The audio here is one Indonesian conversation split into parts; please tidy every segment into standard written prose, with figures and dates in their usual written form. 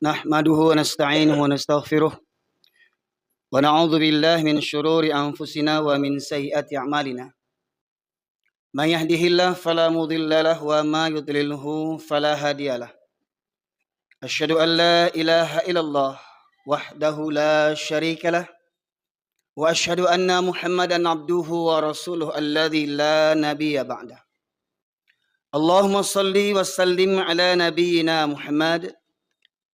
نحمده ونستعينه ونستغفره ونعوذ بالله من شرور أنفسنا ومن سيئات أعمالنا من يهده الله فلا مضل له وما يضلله فلا هادي له أشهد أن لا إله إلا الله وحده لا شريك له وأشهد أن محمدا عبده ورسوله الذي لا نبي بعده اللهم صل وسلم على نبينا محمد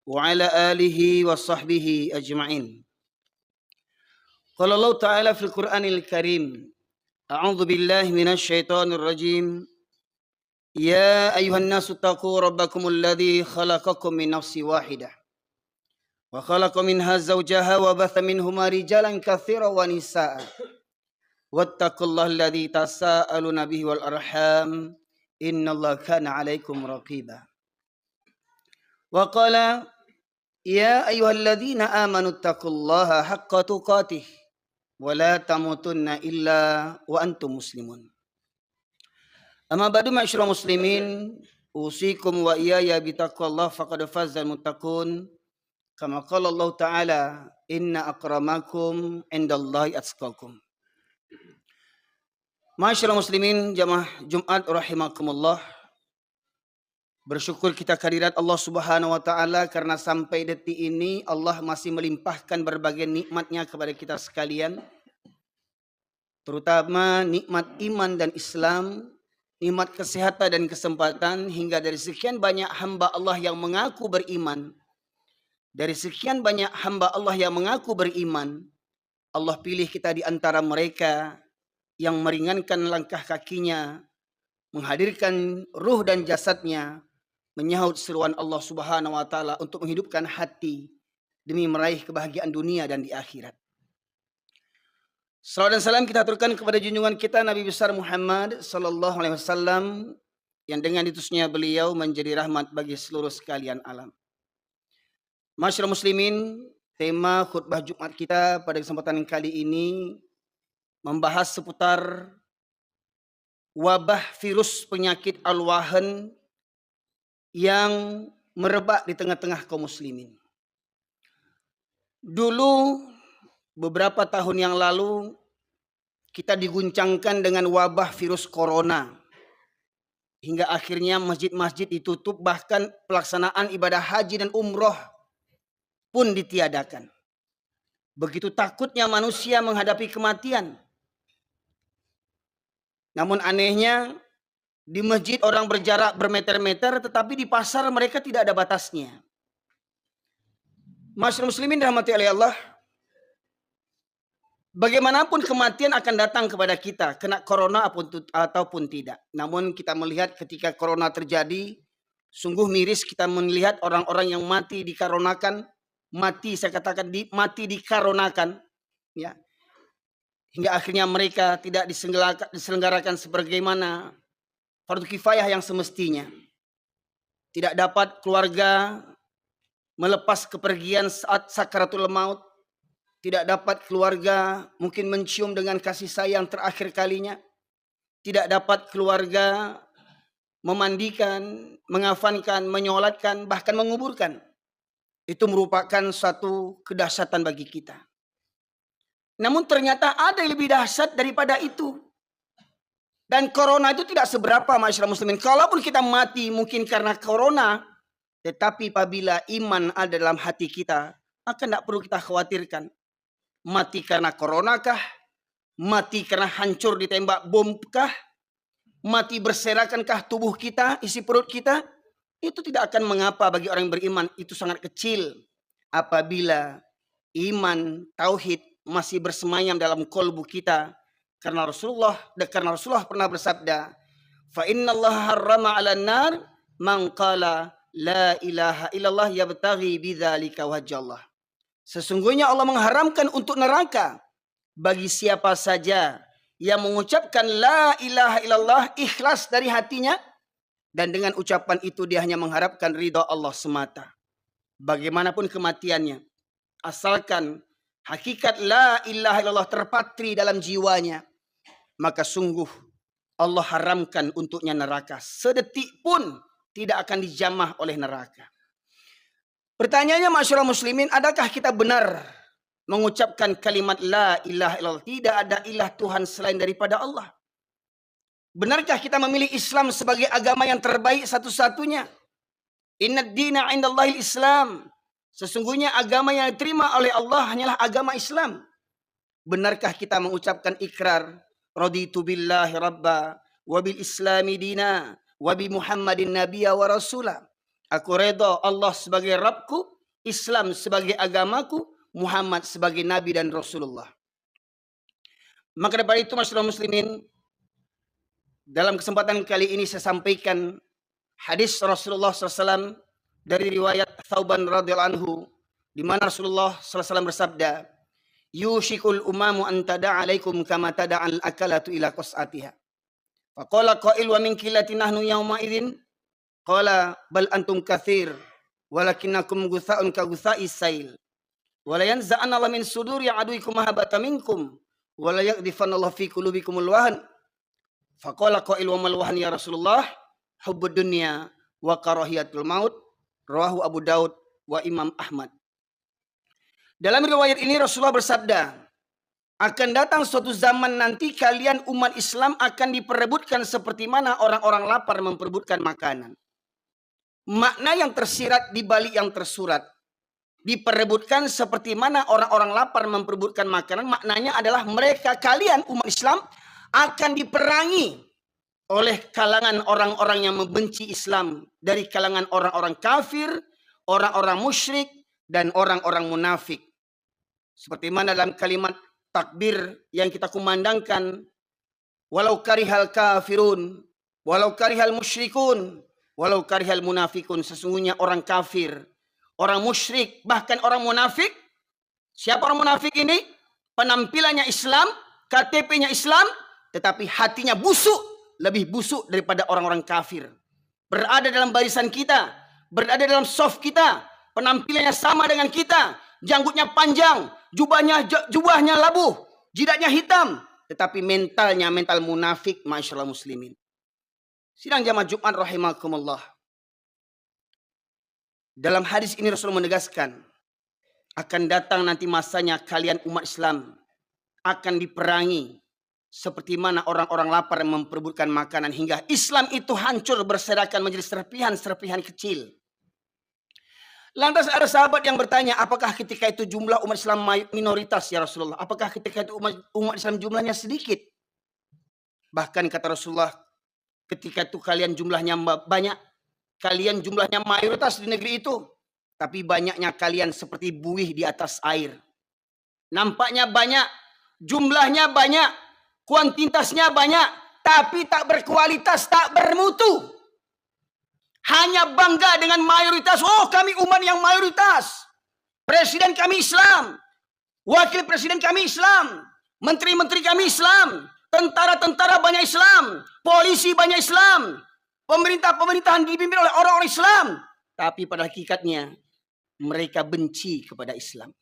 وعلى آله وصحبه أجمعين. قال الله تعالى في القرآن الكريم أعوذ بالله من الشيطان الرجيم يا أيها الناس اتقوا ربكم الذي خلقكم من نفس واحدة وخلق منها زوجها وبث منهما رجالا كثيرا ونساء واتقوا الله الذي تساءلون به والأرحام إن الله كان عليكم رقيبا وقال يا أيها الذين آمنوا اتقوا الله حق تقاته ولا تموتن إلا وأنتم مسلمون. أما بعد معاشر المسلمين أوصيكم وإياي بتقوى الله فقد فاز المتقون كما قال الله تعالى إن أكرمكم عند الله أتقاكم. معاشar muslimin jamaah Jumat rahimakumullah. Bersyukur kita kehadirat Allah Subhanahu wa taala karena sampai detik ini Allah masih melimpahkan berbagai nikmatnya kepada kita sekalian. Terutama nikmat iman dan Islam, nikmat kesehatan dan kesempatan, hingga dari sekian banyak hamba Allah yang mengaku beriman. Dari sekian banyak hamba Allah yang mengaku beriman, Allah pilih kita di antara mereka yang meringankan langkah kakinya, menghadirkan ruh dan jasadnya, menyahut seruan Allah Subhanahu wa taala untuk menghidupkan hati demi meraih kebahagiaan dunia dan di akhirat. Salawat dan salam kita aturkan kepada junjungan kita Nabi besar Muhammad sallallahu alaihi wasallam yang dengan diutusnya beliau menjadi rahmat bagi seluruh sekalian alam. Masyarakat muslimin, tema khutbah Jumat kita pada kesempatan kali ini membahas seputar wabah virus penyakit al-wahan yang merebak di tengah-tengah kaum muslimin. Dulu beberapa tahun yang lalu kita diguncangkan dengan wabah virus corona. Hingga akhirnya masjid-masjid ditutup, bahkan pelaksanaan ibadah haji dan umroh pun ditiadakan. Begitu takutnya manusia menghadapi kematian. Namun anehnya di masjid orang berjarak bermeter-meter, tetapi di pasar mereka tidak ada batasnya. Masyarakat muslimin rahmati oleh Allah, bagaimanapun kematian akan datang kepada kita, kena corona ataupun tidak. Namun kita melihat ketika corona terjadi, sungguh miris kita melihat orang-orang yang mati dikarenakan, mati dikarenakan, ya. Hingga akhirnya mereka tidak diselenggarakan sebagaimana fardu kifayah yang semestinya. Tidak dapat keluarga melepas kepergian saat sakaratul maut. Tidak dapat keluarga mungkin mencium dengan kasih sayang terakhir kalinya. Tidak dapat keluarga memandikan, mengafankan, menyolatkan, bahkan menguburkan. Itu merupakan suatu kedahsyatan bagi kita. Namun ternyata ada yang lebih dahsyat daripada itu. Dan corona itu tidak seberapa masyarakat muslimin. Kalaupun kita mati mungkin karena corona, tetapi apabila iman ada dalam hati kita, maka tidak perlu kita khawatirkan. Mati karena corona kah? Mati karena hancur ditembak bom kah? Mati berserakan-kah tubuh kita, isi perut kita? Itu tidak akan mengapa bagi orang yang beriman. Itu sangat kecil apabila iman, tauhid masih bersemayam dalam kolbu kita. Karena Rasulullah pernah bersabda, fa innallaha harrama 'alan nar man qala la ilaha illallah yabtaghi bidzalika wajhallah. Sesungguhnya Allah mengharamkan untuk neraka bagi siapa saja yang mengucapkan la ilaha illallah ikhlas dari hatinya, dan dengan ucapan itu dia hanya mengharapkan ridha Allah semata. Bagaimanapun kematiannya, asalkan hakikat la ilaha illallah terpatri dalam jiwanya, maka sungguh Allah haramkan untuknya neraka. Sedetik pun tidak akan dijamah oleh neraka. Pertanyaannya masyarakat muslimin, adakah kita benar mengucapkan kalimat la ilaha illallah, tidak ada ilah Tuhan selain daripada Allah? Benarkah kita memilih Islam sebagai agama yang terbaik satu-satunya? Innad dina indallahil Islam. Sesungguhnya agama yang diterima oleh Allah hanyalah agama Islam. Benarkah kita mengucapkan ikrar raditu billahi rabba wa bil islami dina wa bi Muhammadin nabiyya wa rasula? Aku redha Allah sebagai Rabbku, Islam sebagai agamaku, Muhammad sebagai nabi dan Rasulullah. Maka daripada itu masyarakat muslimin, dalam kesempatan kali ini saya sampaikan hadis Rasulullah SAW dari riwayat Thauban radhiyallahu anhu, di mana Rasulullah SAW bersabda, yushikul umamu an tada'a alaikum kama tada'al akalatu ila qas'atiha. Faqala qail wa min qillati nahnu yawma idzin qala bal antum katsir walakinnakum gutha'un ka gutha'is sail wa la yanza'anna Allah min suduri aduikum mahabbata minkum wa la yaqdhifanna Allah fi qulubikumul wahn. Faqala qail wa mal wahn ya Rasulullah? Hubbud dunya wa karahiyatul maut. Rawahu Abu Daud wa Imam Ahmad. Dalam riwayat ini Rasulullah bersabda, akan datang suatu zaman nanti kalian umat Islam akan diperebutkan seperti mana orang-orang lapar memperebutkan makanan. Makna yang tersirat di balik yang tersurat. Diperebutkan seperti mana orang-orang lapar memperebutkan makanan, maknanya adalah mereka, kalian umat Islam akan diperangi oleh kalangan orang-orang yang membenci Islam, dari kalangan orang-orang kafir, orang-orang musyrik, dan orang-orang munafik. Seperti mana dalam kalimat takbir yang kita kumandangkan, walau karihal kafirun, walau karihal musyrikun, walau karihal munafikun. Sesungguhnya orang kafir, orang musyrik, bahkan orang munafik. Siapa orang munafik ini? Penampilannya Islam, KTP-nya Islam, tetapi hatinya busuk, lebih busuk daripada orang-orang kafir. Berada dalam barisan kita, berada dalam saf kita, penampilannya sama dengan kita, janggutnya panjang, jubahnya labuh, jidatnya hitam, tetapi mentalnya mental munafik, masyaallah muslimin. Sidang jamaah Jumat rahimakumullah. Dalam hadis ini Rasulullah menegaskan, akan datang nanti masanya kalian umat Islam akan diperangi seperti mana orang-orang lapar memperebutkan makanan, hingga Islam itu hancur berserakan menjadi serpihan-serpihan kecil. Lantas ada sahabat yang bertanya, apakah ketika itu jumlah umat Islam minoritas ya Rasulullah? Apakah ketika itu umat Islam jumlahnya sedikit? Bahkan kata Rasulullah, ketika itu kalian jumlahnya banyak, kalian jumlahnya mayoritas di negeri itu, tapi banyaknya kalian seperti buih di atas air. Nampaknya banyak, jumlahnya banyak, kuantitasnya banyak, tapi tak berkualitas, tak bermutu. Hanya bangga dengan mayoritas. Oh, kami umat yang mayoritas. Presiden kami Islam. Wakil presiden kami Islam. Menteri-menteri kami Islam. Tentara-tentara banyak Islam. Polisi banyak Islam. Pemerintahan dipimpin oleh orang-orang Islam. Tapi pada hakikatnya mereka benci kepada Islam.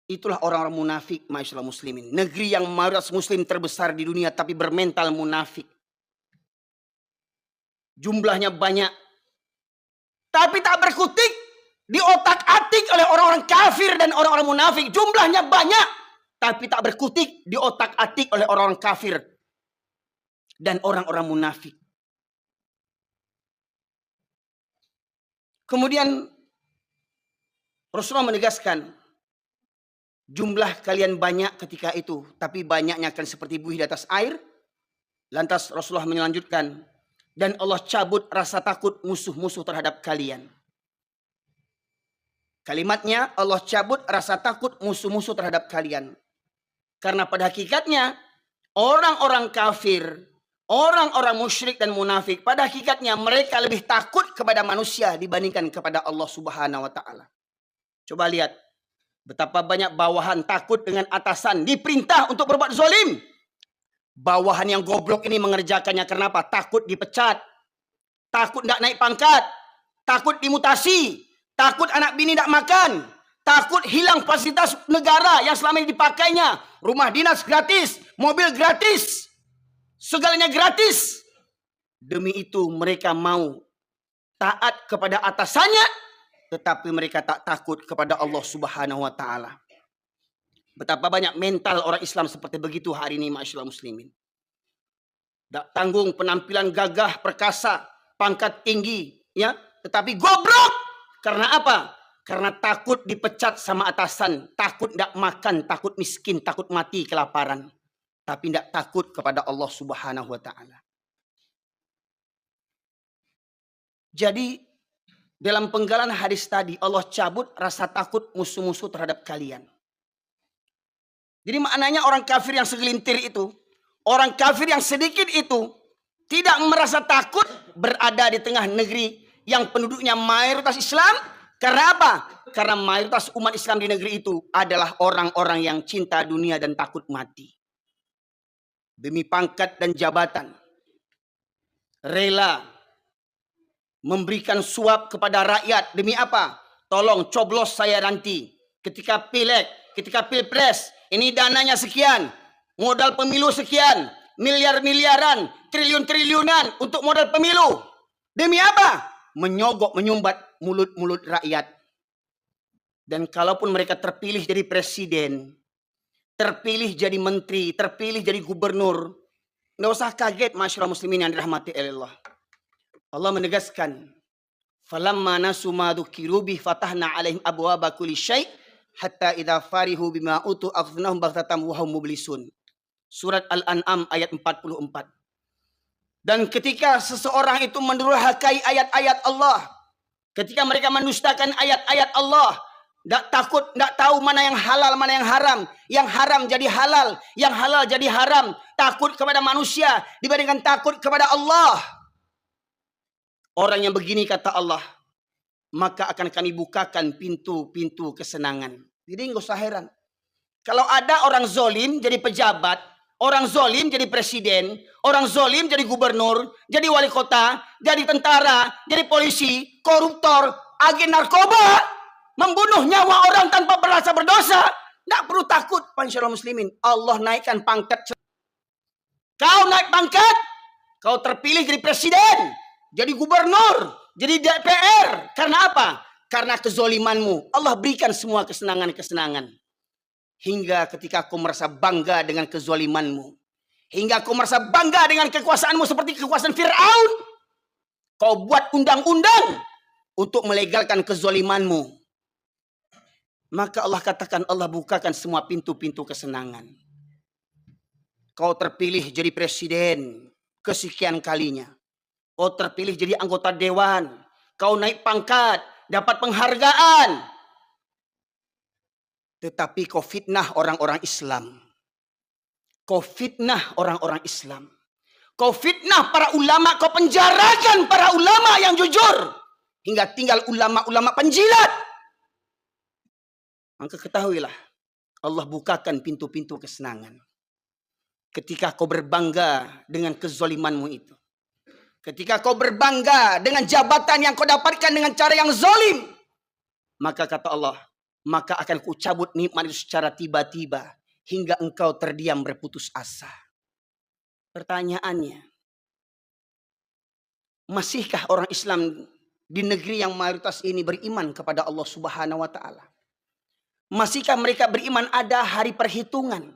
Itulah orang-orang munafik, masyaallah muslimin. Negeri yang mayoritas muslim terbesar di dunia tapi bermental munafik. Jumlahnya banyak, tapi tak berkutik, diotak-atik oleh orang-orang kafir dan orang-orang munafik. Jumlahnya banyak, tapi tak berkutik, diotak-atik oleh orang-orang kafir dan orang-orang munafik. Kemudian Rasulullah menegaskan, jumlah kalian banyak ketika itu, tapi banyaknya akan seperti buih di atas air. Lantas Rasulullah melanjutkan, dan Allah cabut rasa takut musuh-musuh terhadap kalian. Kalimatnya, Allah cabut rasa takut musuh-musuh terhadap kalian. Karena pada hakikatnya, orang-orang kafir, orang-orang musyrik dan munafik, pada hakikatnya mereka lebih takut kepada manusia dibandingkan kepada Allah Subhanahu wa Ta'ala. Coba lihat, betapa banyak bawahan takut dengan atasan, diperintah untuk berbuat zalim. Bawahan yang goblok ini mengerjakannya karena apa? Takut dipecat, takut tidak naik pangkat, takut dimutasi, takut anak bini tidak makan, takut hilang fasilitas negara yang selama ini dipakainya. Rumah dinas gratis, mobil gratis, segalanya gratis. Demi itu mereka mau taat kepada atasannya, tetapi mereka tak takut kepada Allah Subhanahu wa taala. Betapa banyak mental orang Islam seperti begitu hari ini, masyaallah muslimin. Tak tanggung, penampilan gagah, perkasa, pangkat tinggi, ya, tetapi goblok. Karena apa? Karena takut dipecat sama atasan, takut tidak makan, takut miskin, takut mati kelaparan. Tapi tidak takut kepada Allah Subhanahu wa taala. Jadi dalam penggalan hadis tadi, Allah cabut rasa takut musuh-musuh terhadap kalian. Jadi maknanya orang kafir yang segelintir itu, orang kafir yang sedikit itu, tidak merasa takut berada di tengah negeri yang penduduknya mayoritas Islam. Karena apa? Karena mayoritas umat Islam di negeri itu adalah orang-orang yang cinta dunia dan takut mati. Demi pangkat dan jabatan, rela memberikan suap kepada rakyat. Demi apa? Tolong coblos saya nanti. Ketika pileg, ketika pilpres, ini dananya sekian, modal pemilu sekian, miliar-miliaran, triliun-triliunan untuk modal pemilu. Demi apa? Menyogok, menyumbat mulut-mulut rakyat. Dan kalaupun mereka terpilih jadi presiden, terpilih jadi menteri, terpilih jadi gubernur, nggak usah kaget masyarakat muslimin yang dirahmati Allah. Allah menegaskan, falamma nasu ma dzukiru bi fatahna alaihim abwaaba kulli syai' hatta idza farihu bima utu akhadnahum baghtatan wa hum mublisun. Surat Al-An'am ayat 44. Dan ketika seseorang itu mendurhakai ayat-ayat Allah, ketika mereka mendustakan ayat-ayat Allah, tidak takut, tidak tahu mana yang halal, mana yang haram jadi halal, yang halal jadi haram, takut kepada manusia dibandingkan takut kepada Allah. Orang yang begini kata Allah, maka akan kami bukakan pintu-pintu kesenangan. Jadi nggak usah heran. Kalau ada orang zolim jadi pejabat, orang zolim jadi presiden, orang zolim jadi gubernur, jadi wali kota, jadi tentara, jadi polisi, koruptor, agen narkoba, membunuh nyawa orang tanpa merasa berdosa, tidak perlu takut, masyaallah muslimin. Allah naikkan pangkat. Kau naik pangkat, kau terpilih jadi presiden, jadi gubernur, jadi DPR. Karena apa? Karena kezolimanmu. Allah berikan semua kesenangan-kesenangan. Hingga ketika kau merasa bangga dengan kezolimanmu, hingga kau merasa bangga dengan kekuasaanmu seperti kekuasaan Fir'aun, kau buat undang-undang untuk melegalkan kezolimanmu. Maka Allah katakan, Allah bukakan semua pintu-pintu kesenangan. Kau terpilih jadi presiden kesekian kalinya. Kau terpilih jadi anggota dewan. Kau naik pangkat, dapat penghargaan. Tetapi kau fitnah orang-orang Islam. Kau fitnah orang-orang Islam. Kau fitnah para ulama, kau penjarakan para ulama yang jujur. Hingga tinggal ulama-ulama penjilat. Maka ketahuilah, Allah bukakan pintu-pintu kesenangan. Ketika kau berbangga dengan kezolimanmu itu. Ketika kau berbangga dengan jabatan yang kau dapatkan dengan cara yang zolim. Maka kata Allah, maka akan kucabut nikmat itu secara tiba-tiba. Hingga engkau terdiam berputus asa. Pertanyaannya, masihkah orang Islam di negeri yang mayoritas ini beriman kepada Allah Subhanahu wa taala? Masihkah mereka beriman ada hari perhitungan?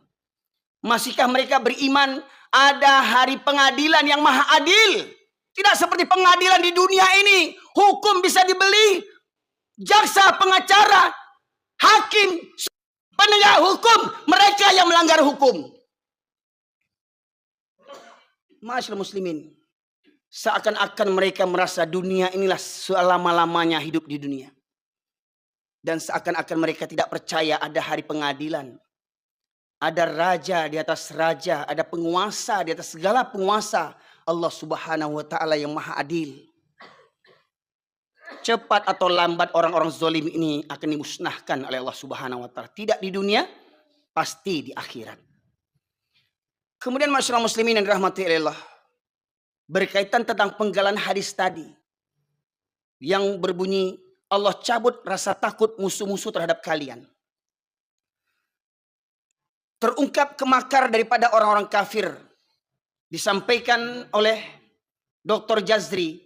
Masihkah mereka beriman ada hari pengadilan yang maha adil? Tidak seperti pengadilan di dunia ini. Hukum bisa dibeli. Jaksa, pengacara, hakim, penegak hukum. Mereka yang melanggar hukum. Masyaallah muslimin. Seakan-akan mereka merasa dunia inilah selama-lamanya hidup di dunia. Dan seakan-akan mereka tidak percaya ada hari pengadilan. Ada raja di atas raja, ada penguasa di atas segala penguasa. Allah Subhanahu wa taala yang maha adil. Cepat atau lambat orang-orang zalim ini akan dimusnahkan oleh Allah Subhanahu wa taala. Tidak di dunia, pasti di akhirat. Kemudian masyarakat muslimin yang dirahmati Allah, berkaitan tentang penggalan hadis tadi yang berbunyi Allah cabut rasa takut musuh-musuh terhadap kalian. Terungkap kemakar daripada orang-orang kafir. Disampaikan oleh Dr. Jazri.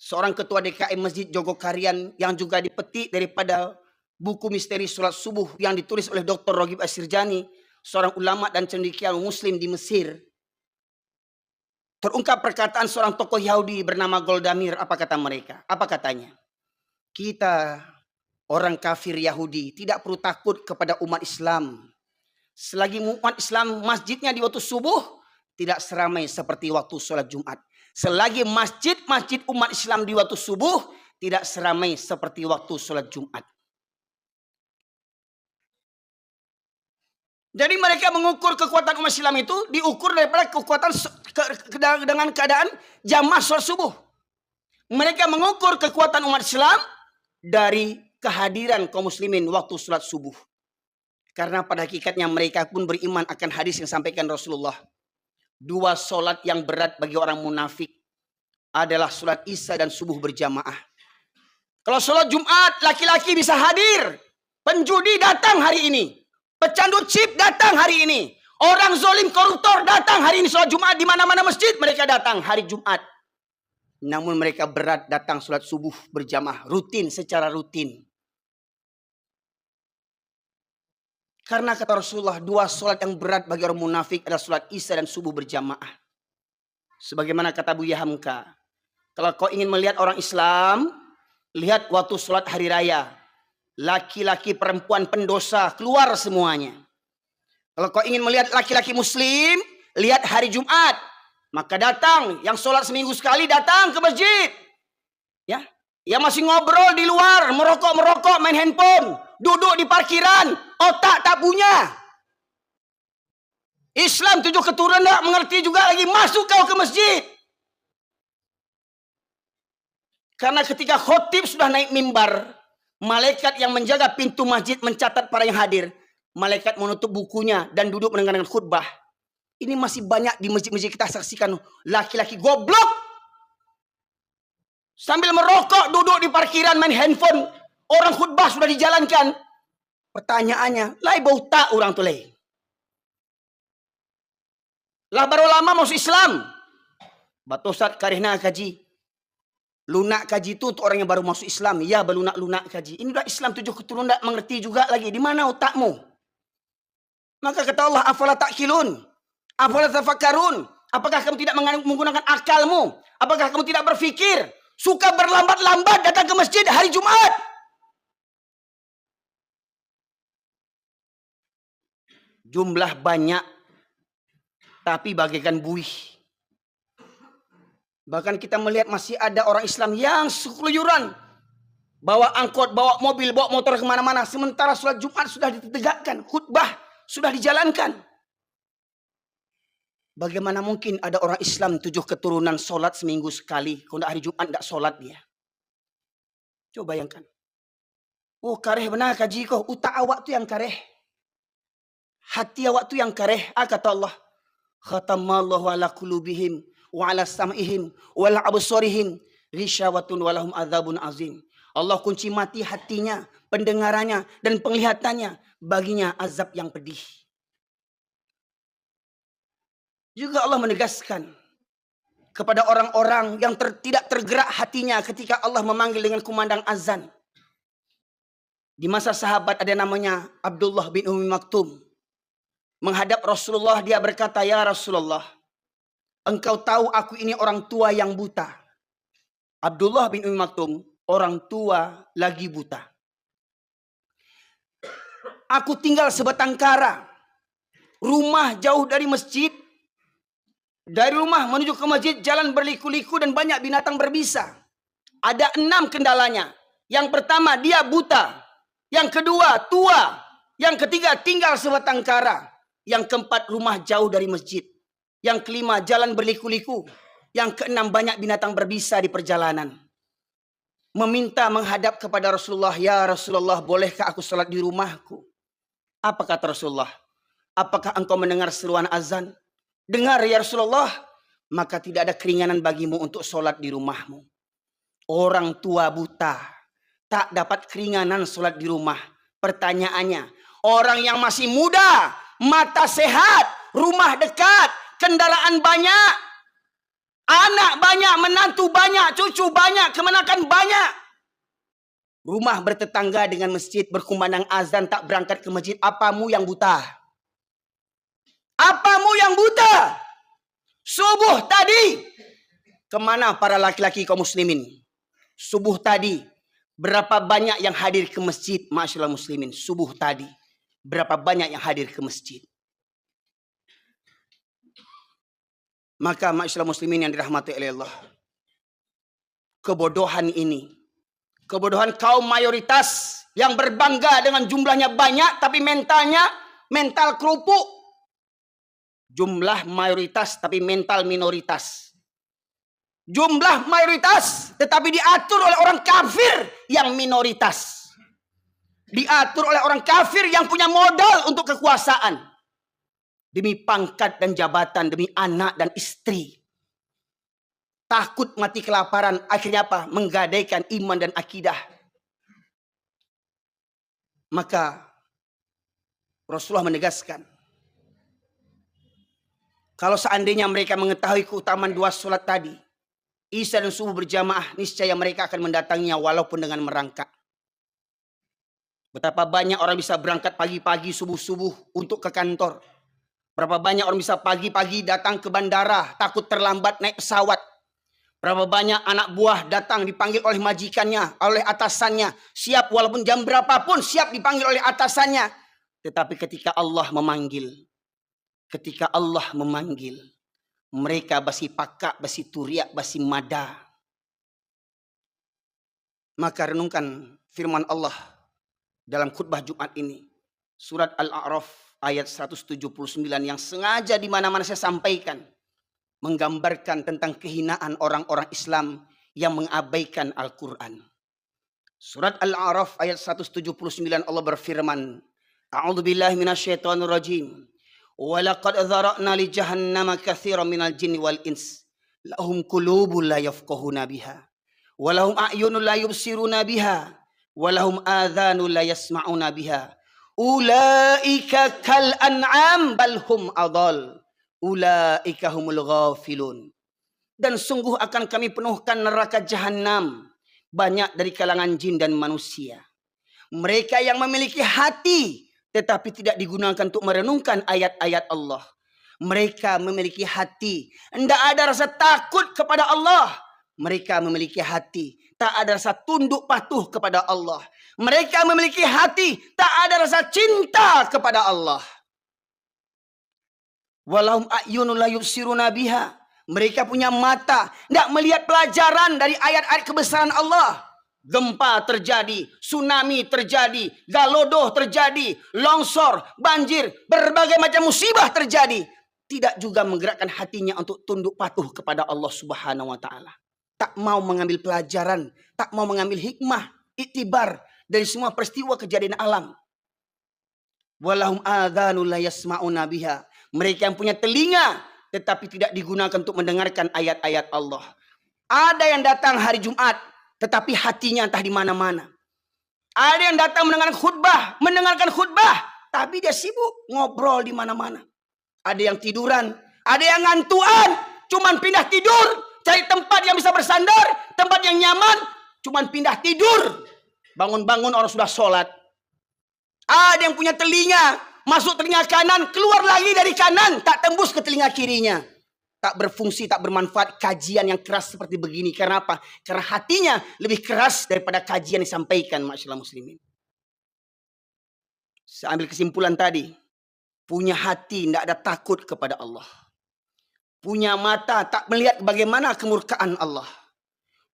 seorang ketua DKM Masjid Jogokarian yang juga dipetik daripada buku misteri sholat subuh yang ditulis oleh Dr. Ragib Asirjani, seorang ulama dan cendekiawan muslim di Mesir. Terungkap perkataan seorang tokoh Yahudi bernama Goldamir. Apa kata mereka? Apa katanya? Kita orang kafir Yahudi tidak perlu takut kepada umat Islam. Selagi umat Islam masjidnya di waktu subuh tidak seramai seperti waktu sholat Jumat. Selagi masjid-masjid umat Islam di waktu subuh tidak seramai seperti waktu sholat Jumat. Jadi mereka mengukur kekuatan umat Islam itu diukur daripada kekuatan dengan keadaan jamaah sholat subuh. Mereka mengukur kekuatan umat Islam dari kehadiran kaum muslimin waktu sholat subuh. Karena pada hakikatnya mereka pun beriman akan hadis yang disampaikan Rasulullah. 2 sholat yang berat bagi orang munafik adalah sholat isya dan subuh berjamaah. Kalau sholat Jumat laki-laki bisa hadir. Penjudi datang hari ini. Pecandu chip datang hari ini. Orang zolim koruptor datang hari ini sholat Jumat di mana-mana masjid mereka datang hari Jumat. Namun mereka berat datang sholat subuh berjamaah rutin secara rutin. Karena kata Rasulullah 2 sholat yang berat bagi orang munafik adalah sholat isya dan subuh berjamaah. Sebagaimana kata Buya Hamka, kalau kau ingin melihat orang Islam, lihat waktu sholat hari raya. Laki-laki perempuan pendosa keluar semuanya. Kalau kau ingin melihat laki-laki muslim, lihat hari Jumat. Maka datang, yang sholat seminggu sekali datang ke masjid. Ya, yang masih ngobrol di luar, merokok, main handphone, duduk di parkiran, otak tak punya. Islam 7 keturunan tak mengerti juga lagi, masuk kau ke masjid. Karena ketika khotib sudah naik mimbar, malaikat yang menjaga pintu masjid mencatat para yang hadir. Malaikat menutup bukunya dan duduk mendengarkan khutbah. Ini masih banyak di masjid-masjid kita saksikan laki-laki goblok. Sambil merokok duduk di parkiran main handphone. Orang khutbah sudah dijalankan. Pertanyaannya, lai bau tak orang tu lai. Lah baru lama masuk Islam. Batosat karihna kaji. Lunak kaji itu untuk orang yang baru masuk Islam. Ya, belunak-lunak kaji. Ini udah Islam 7 keturunan tak mengerti juga lagi. Di mana otakmu? Maka kata Allah, afala ta'qilun? Afala tafakkarun? Apakah kamu tidak menggunakan akalmu? Apakah kamu tidak berpikir? Suka berlambat-lambat datang ke masjid hari Jumat. Jumlah banyak. Tapi bagaikan buih. Bahkan kita melihat masih ada orang Islam yang keluyuran. Bawa angkot, bawa mobil, bawa motor kemana-mana. Sementara sholat Jumat sudah ditegakkan. Khutbah sudah dijalankan. Bagaimana mungkin ada orang Islam 7 keturunan sholat seminggu sekali. Kalau hari Jumat tidak sholat dia. Coba bayangkan. Oh kareh benar kaji kau. Utak awak tu yang kareh. Hati awak tu yang kareh. Kata Allah. Khatamallahu ala qulubihim wa ala sam'ihim wa ala absarihim ghisyawatun walahum adzabun azim. Allah kunci mati hatinya, pendengarannya dan penglihatannya, baginya azab yang pedih. Juga Allah menegaskan kepada orang-orang yang tidak tergerak hatinya ketika Allah memanggil dengan kumandang azan. Di masa sahabat ada namanya Abdullah bin Ummi Maktum. Menghadap Rasulullah dia berkata, "Ya Rasulullah, engkau tahu aku ini orang tua yang buta." Abdullah bin Ummi Maktum, orang tua lagi buta. Aku tinggal sebatang kara. Rumah jauh dari masjid. Dari rumah menuju ke masjid jalan berliku-liku dan banyak binatang berbisa. Ada 6 kendalanya. Yang pertama dia buta. Yang kedua tua. Yang ketiga tinggal sebatang kara. Yang keempat rumah jauh dari masjid. Yang kelima jalan berliku-liku. Yang keenam banyak binatang berbisa di perjalanan. Meminta menghadap kepada Rasulullah. Ya Rasulullah, bolehkah aku sholat di rumahku? Apa kata Rasulullah? Apakah engkau mendengar seruan azan? Dengar ya Rasulullah. Maka tidak ada keringanan bagimu untuk sholat di rumahmu. Orang tua buta tak dapat keringanan sholat di rumah. Pertanyaannya, orang yang masih muda, mata sehat, rumah dekat, kendaraan banyak, Anak banyak, menantu banyak, cucu banyak, kemenakan banyak. Rumah bertetangga dengan masjid, berkumandang azan, tak berangkat ke masjid. Apamu yang buta? Apamu yang buta? Subuh tadi, kemana para laki-laki kaum muslimin? Subuh tadi, berapa banyak yang hadir ke masjid? Masyaallah muslimin, subuh tadi, berapa banyak yang hadir ke masjid? Maka masyaallah muslimin yang dirahmati oleh Allah, kebodohan ini, kebodohan kaum mayoritas yang berbangga dengan jumlahnya banyak tapi mentalnya mental kerupuk. Jumlah mayoritas tapi mental minoritas. Jumlah mayoritas tetapi diatur oleh orang kafir yang minoritas. Diatur oleh orang kafir yang punya modal untuk kekuasaan. Demi pangkat dan jabatan, demi anak dan istri. Takut mati kelaparan, akhirnya apa? Menggadaikan iman dan akidah. Maka Rasulullah menegaskan, kalau seandainya mereka mengetahui keutamaan 2 sholat tadi, Isya dan subuh berjamaah, niscaya mereka akan mendatanginya walaupun dengan merangkak. Betapa banyak orang bisa berangkat pagi-pagi subuh-subuh untuk ke kantor. Berapa banyak orang bisa pagi-pagi datang ke bandara, takut terlambat naik pesawat. Berapa banyak anak buah datang dipanggil oleh majikannya, oleh atasannya. Siap walaupun jam berapapun, siap dipanggil oleh atasannya. Tetapi ketika Allah memanggil, mereka basi pakak, basi turiak, basi mada. Maka renungkan firman Allah dalam khutbah Jumat ini. Surat Al-A'raf ayat 179 yang sengaja di mana-mana saya sampaikan. Menggambarkan tentang kehinaan orang-orang Islam yang mengabaikan Al-Quran. Surat Al-A'raf ayat 179 Allah berfirman. A'udzubillahi minasyaitonirrajim. Walaqad dzara'na li jahannama katsiran minal jinni wal ins. Lahum qulubun la yafqahuna biha. Walahum a'yunun la yubsiruna biha. Walahum adhanun la yasma'una biha. Ulaika kal an'am bal hum adall. Ulaika humul ghafilun. Dan sungguh akan kami penuhkan neraka jahanam banyak dari kalangan jin dan manusia. Mereka yang memiliki hati tetapi tidak digunakan untuk merenungkan ayat-ayat Allah. Mereka memiliki hati, tidak ada rasa takut kepada Allah. Mereka memiliki hati, tak ada rasa tunduk patuh kepada Allah. Mereka memiliki hati, tak ada rasa cinta kepada Allah. Walahum a'yunun la yubsiruna biha. Mereka punya mata, tidak melihat pelajaran dari ayat-ayat kebesaran Allah. Gempa terjadi, tsunami terjadi, galodoh terjadi, longsor, banjir, berbagai macam musibah terjadi. Tidak juga menggerakkan hatinya untuk tunduk patuh kepada Allah Subhanahu wa Ta'ala. Tak mau mengambil pelajaran, tak mau mengambil hikmah, iktibar dari semua peristiwa kejadian alam. Walahum adhanun la yasma'una biha. Mereka yang punya telinga tetapi tidak digunakan untuk mendengarkan ayat-ayat Allah. Ada yang datang hari Jumat tetapi hatinya entah di mana-mana. Ada yang datang mendengarkan khutbah, tapi dia sibuk ngobrol di mana-mana. Ada yang tiduran, ada yang ngantuan, cuman pindah tidur, cari tempat yang bisa bersandar, tempat yang nyaman, cuman pindah tidur. Bangun-bangun orang sudah sholat. Ada yang punya telinga, masuk telinga kanan, keluar lagi dari kanan, tak tembus ke telinga kirinya. Tak berfungsi, tak bermanfaat kajian yang keras seperti begini. Karena apa? Karena hatinya lebih keras daripada kajian yang disampaikan. Masyaallah muslimin. Saya ambil kesimpulan tadi. Punya hati, tidak ada takut kepada Allah. Punya mata, tak melihat bagaimana kemurkaan Allah.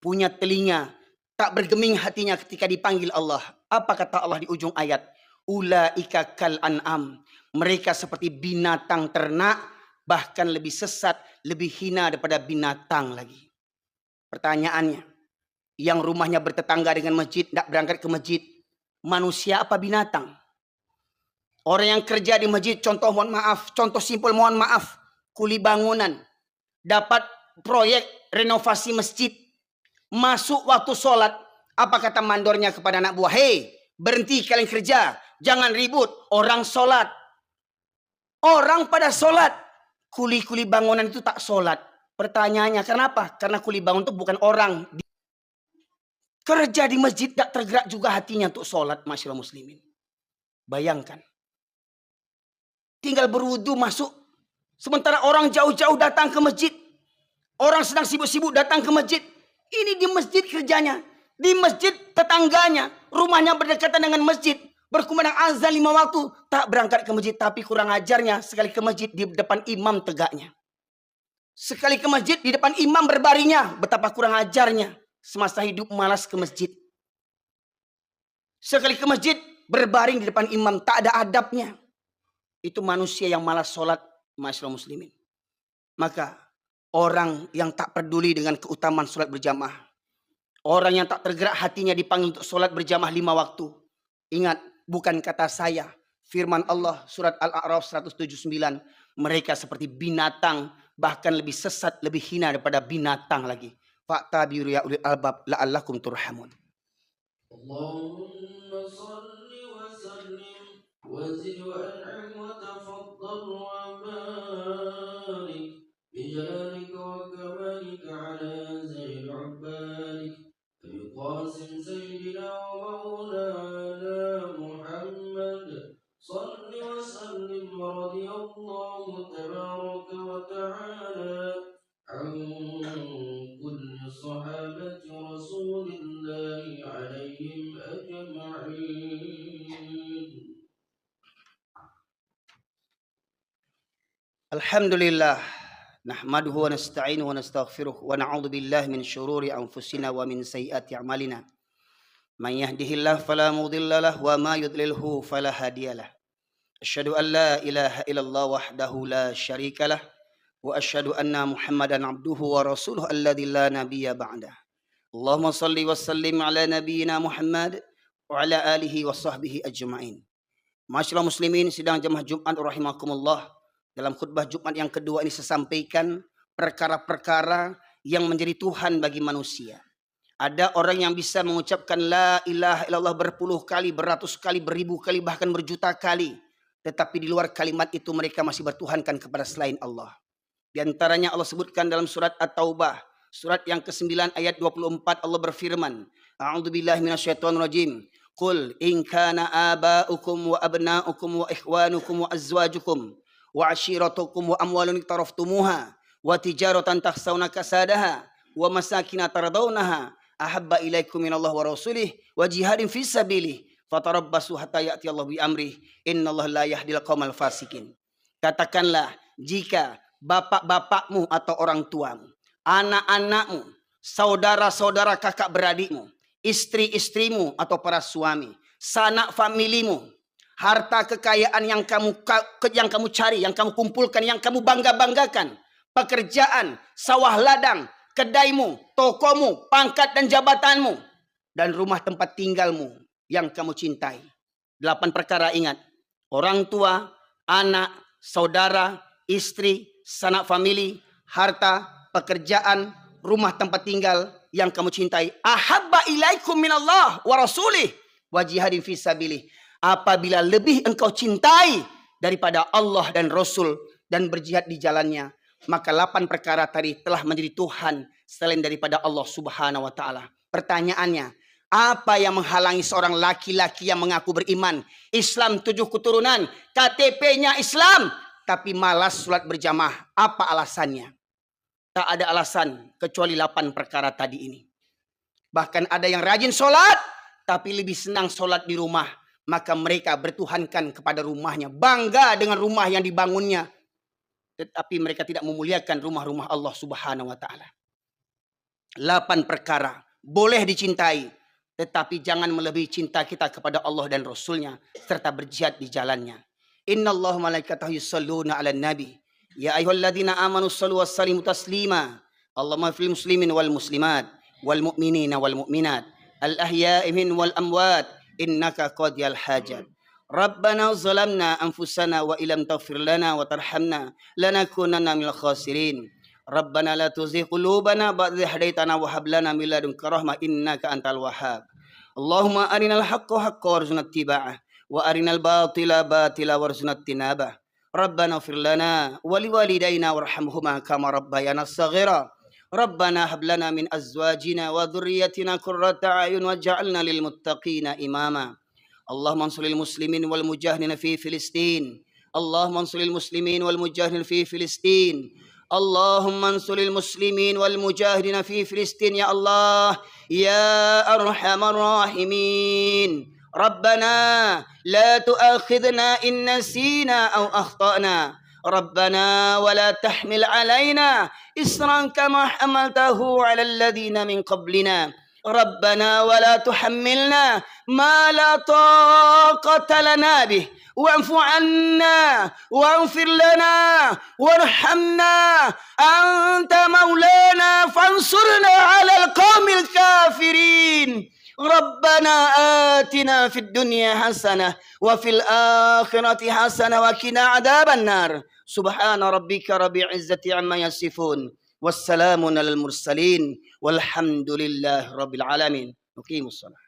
Punya telinga, tak bergeming hatinya ketika dipanggil Allah. Apa kata Allah di ujung ayat? Ulaika kal an'am. Mereka seperti binatang ternak. Bahkan lebih sesat, lebih hina daripada binatang lagi. Pertanyaannya, yang rumahnya bertetangga dengan masjid, tidak berangkat ke masjid, manusia apa binatang? Orang yang kerja di masjid, contoh mohon maaf, contoh simpel mohon maaf, kuli bangunan, dapat proyek renovasi masjid, masuk waktu sholat, apa kata mandornya kepada anak buah? Hei, berhenti kalian kerja, jangan ribut, orang sholat. Orang pada sholat. Kuli-kuli bangunan itu tak sholat. Pertanyaannya, kenapa? Karena kuli bangun itu bukan orang. Kerja di masjid tak tergerak juga hatinya untuk sholat, masyaallah muslimin. Bayangkan. Tinggal berwudu masuk. Sementara orang jauh-jauh datang ke masjid. Orang sedang sibuk-sibuk datang ke masjid. Ini di masjid kerjanya. Di masjid tetangganya. Rumahnya berdekatan dengan masjid. Berkumandang azan 5 waktu. Tak berangkat ke masjid. Tapi kurang ajarnya. Sekali ke masjid di depan imam tegaknya. Sekali ke masjid di depan imam berbaringnya. Betapa kurang ajarnya. Semasa hidup malas ke masjid. Sekali ke masjid berbaring di depan imam. Tak ada adabnya. Itu manusia yang malas sholat. Masyaallah muslimin. Maka orang yang tak peduli dengan keutamaan sholat berjamaah. Orang yang tak tergerak hatinya dipanggil untuk sholat berjamaah 5 waktu. Ingat, bukan kata saya. Firman Allah surat Al-A'raf 179. Mereka seperti binatang. Bahkan lebih sesat, lebih hina daripada binatang lagi. Fa'tabiru ya ulil albab la'allakum turhamun. Allahumma salli wa sallim wa zid wa an'im wa tafaddal wa barik bijalalika wa kamalika ala zail ubbalik Abi Qasim Sayyidina wa maulana Muhammad salli wa sallim wa radiyallahu tabaraka wa ta'ala عن كل صحابة رسول الله عليهم أجمعين الحمد لله نحمده ونستعينه ونستغفره ونعوذ بالله من شرور أنفسنا ومن سيئات أعمالنا من يهده الله فلا مضل له وما يضلله فلا هادي له أشهد أن لا إله إلا الله وحده لا شريك له وأشهد أن محمدا عبده ورسوله الذي لا نبي بعده اللهم صل وسلم على نبينا Muhammad وعلى آله وصحبه أجمعين. Masyaallah muslimin sidang jemaah Jumat rahimakumullah. Dalam khutbah Jumat yang kedua ini saya sampaikan perkara-perkara yang menjadi Tuhan bagi manusia. Ada orang yang bisa mengucapkan la ilaha illallah berpuluh kali, beratus kali, beribu kali, bahkan berjuta kali. Tetapi di luar kalimat itu mereka masih bertuhankan kepada selain Allah. Di antaranya Allah sebutkan dalam surat At-Taubah, surat yang ke-9 ayat 24 Allah berfirman, A'udzubillahi minasyaitonirrajim. Qul in kana aba'ukum wa abna'ukum wa ikhwanukum wa azwajukum wa ashiratukum wa amwalun iktaraftumuha wa tijaratan takhshawna kasadaha wa masakin tardawnaha ahabba ilaikum minallahi wa rasulih wa jihadin fi sabilih fatarabbasu hatta ya'ti Allah bi amrih innallaha la yahdil qaumal fasikin. Katakanlah, jika bapak-bapakmu atau orang tuamu, anak-anakmu, saudara-saudara kakak beradikmu, istri-istrimu atau para suami, sanak familimu, harta kekayaan yang kamu cari, yang kamu kumpulkan, yang kamu bangga-banggakan, pekerjaan, sawah ladang, kedaimu, tokomu, pangkat dan jabatanmu, dan rumah tempat tinggalmu yang kamu cintai. 8 perkara ingat. Orang tua, anak, saudara, istri, sanak famili, harta, pekerjaan, rumah tempat tinggal yang kamu cintai. Ahabba ilaikum minallah wa rasulih wa jihadin fi sabilih. Apabila lebih engkau cintai daripada Allah dan Rasul dan berjihad di jalannya, maka 8 perkara tadi telah menjadi Tuhan selain daripada Allah Subhanahu wa taala. Pertanyaannya, apa yang menghalangi seorang laki-laki yang mengaku beriman, Islam 7 keturunan, KTP-nya Islam, tapi malas sholat berjamaah? Apa alasannya? Tak ada alasan kecuali 8 perkara tadi ini. Bahkan ada yang rajin sholat, tapi lebih senang sholat di rumah. Maka mereka bertuhankan kepada rumahnya, bangga dengan rumah yang dibangunnya. Tetapi mereka tidak memuliakan rumah-rumah Allah Subhanahu wa ta'ala. 8 perkara boleh dicintai, tetapi jangan melebihi cinta kita kepada Allah dan Rasulnya, serta berjihad di jalannya. Innallaha malaikatahu yusholluna 'alan nabi ya ayyuhalladzina amanu shallu wa sallimu taslima. Allahumma fil muslimin wal muslimat wal mu'minina wal mu'minat al ahya'i min wal amwat innaka qadiyal hajat. Rabbana zalamna anfusana wa illam taghfir lana wa tarhamna lanakunanna minal khasirin. Rabbana la tuzigh qulubana ba'da idh hadaitana wa hab lana min ladunka rahmah innaka antal wahhab. Allahumma arinal haqqa haqqan warzuqna ittiba'ah wa arinal batila batila warzuqna ijtinabah. Rabbana ighfir lana wa liwalidayna warhamhuma kama rabbayana saghira. Rabbana hab lana min azwajina wa dhurriyyatina qurrata a'yun waj'alna lil muttaqina imama. Allahumma ansuril muslimin wal mujahidin fi Filistin. Allahumma ansuril muslimin wal mujahidin fi Filistin. Allahumma ansuril muslimin wal mujahidin fi Filistin ya Allah ya arhamar rahimin. Rabbana la tu'akhidhna in nasina aw akhtana. Rabbana wa la tahmil alaina isran kama hamaltahu ala alladhina min qablina. Rabbana wa la tuhammilna ma la taqata lana bih wa'fu 'anna waghfir lana warhamna anta maulana fansurna 'alal qaumil kafirin. Rabbana atina fid dunya hasanah wa fil akhirati hasanah wa qina 'adzaban nar. Subhana rabbika rabbil izzati 'amma yasifun. Wassalamun alal mursalin walhamdulillahi rabbil alamin. Nuqimus shalah.